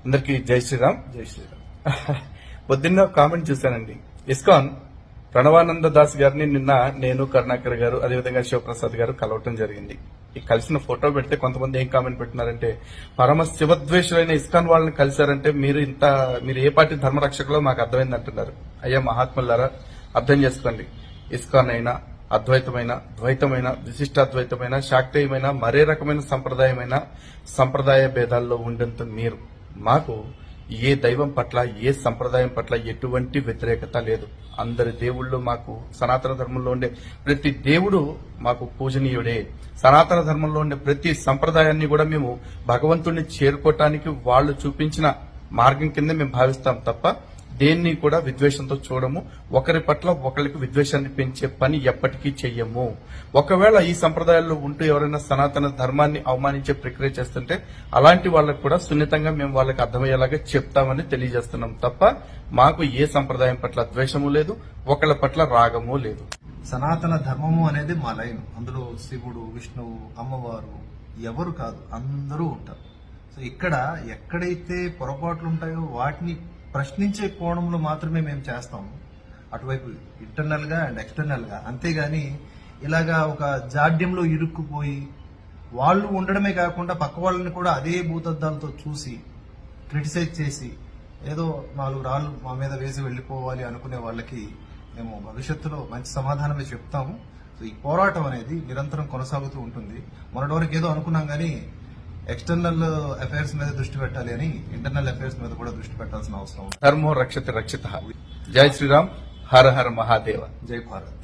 అందరికీ జై శ్రీరామ్. జై శ్రీరామ్. పొద్దున్న కామెంట్ చూశానండి. ఇస్కాన్ ప్రణవానంద దాస్ గారిని నిన్న నేను, కరుణాకర్ గారు, అదేవిధంగా శివప్రసాద్ గారు కలవటం జరిగింది. ఈ కలిసిన ఫోటో పెడితే కొంతమంది ఏం కామెంట్ పెట్టినారంటే, పరమ శివద్వేషులైన ఇస్కాన్ వాళ్ళని కలిశారంటే మీరు ఏ పార్టీ ధర్మరక్షకులో మాకు అర్థమైంది అంటున్నారు. అయ్యా మహాత్ములారా, అర్థం చేసుకోండి. ఇస్కాన్ అయినా, అద్వైతమైన, ద్వైతమైన, విశిష్టాద్వైతమైన, శాక్తేయమైన, మరే రకమైన సంప్రదాయ భేదాల్లో ఉండేంత మీరు, మాకు ఏ దైవం పట్ల, ఏ సంప్రదాయం పట్ల ఎటువంటి వ్యతిరేకత లేదు. అందరి దేవుళ్ళు మాకు, సనాతన ధర్మంలో ఉండే ప్రతి దేవుడు మాకు పూజనీయుడే. సనాతన ధర్మంలో ఉండే ప్రతి సంప్రదాయాన్ని కూడా మేము భగవంతుడిని చేరుకోవటానికి వాళ్ళు చూపించిన మార్గం కింద మేము భావిస్తాం తప్ప దేన్ని కూడా విద్వేషంతో చూడము. ఒకరి పట్ల ఒకరికి విద్వేషాన్ని పెంచే పని ఎప్పటికీ చెయ్యము. ఒకవేళ ఈ సంప్రదాయాల్లో ఉంటూ ఎవరైనా సనాతన ధర్మాన్ని అవమానించే ప్రక్రియ చేస్తుంటే అలాంటి వాళ్ళకు కూడా సున్నితంగా మేము వాళ్ళకి అర్థమయ్యేలాగా చెప్తామని తెలియజేస్తున్నాం తప్ప మాకు ఏ సంప్రదాయం పట్ల ద్వేషము లేదు, ఒకళ్ళ పట్ల రాగము లేదు. సనాతన ధర్మము అనేది మా లైన్. అందులో శివుడు, విష్ణువు, అమ్మవారు ఎవరు కాదు, అందరూ ఉంటారు. సో ఇక్కడ ఎక్కడైతే పొరపాట్లు ఉంటాయో వాటిని ప్రశ్నించే కోణంలో మాత్రమే మేము చేస్తాము, అటువైపు ఇంటర్నల్ గా అండ్ ఎక్స్టర్నల్ గా. అంతేగాని ఇలాగా ఒక జాడ్యంలో ఇరుక్కుపోయి వాళ్ళు ఉండడమే కాకుండా పక్క వాళ్ళని కూడా అదే భూతద్దాలతో చూసి క్రిటిసైజ్ చేసి ఏదో 4 రాళ్ళు మా మీద వేసి వెళ్లిపోవాలి అనుకునే వాళ్ళకి మేము భవిష్యత్తులో మంచి సమాధానమే చెప్తాము. సో ఈ పోరాటం అనేది నిరంతరం కొనసాగుతూ ఉంటుంది. మొన్నటి వరకు ఏదో అనుకున్నాం కానీ ఎక్స్టర్నల్ అఫైర్స్ మీద దృష్టి పెట్టాలి అని ఇంటర్నల్ అఫైర్స్ మీద కూడా దృష్టి పెట్టాల్సిన అవసరం. ధర్మో రక్షతి రక్షిత. జై శ్రీరామ్. హర హర మహాదేవ. జై భారత్.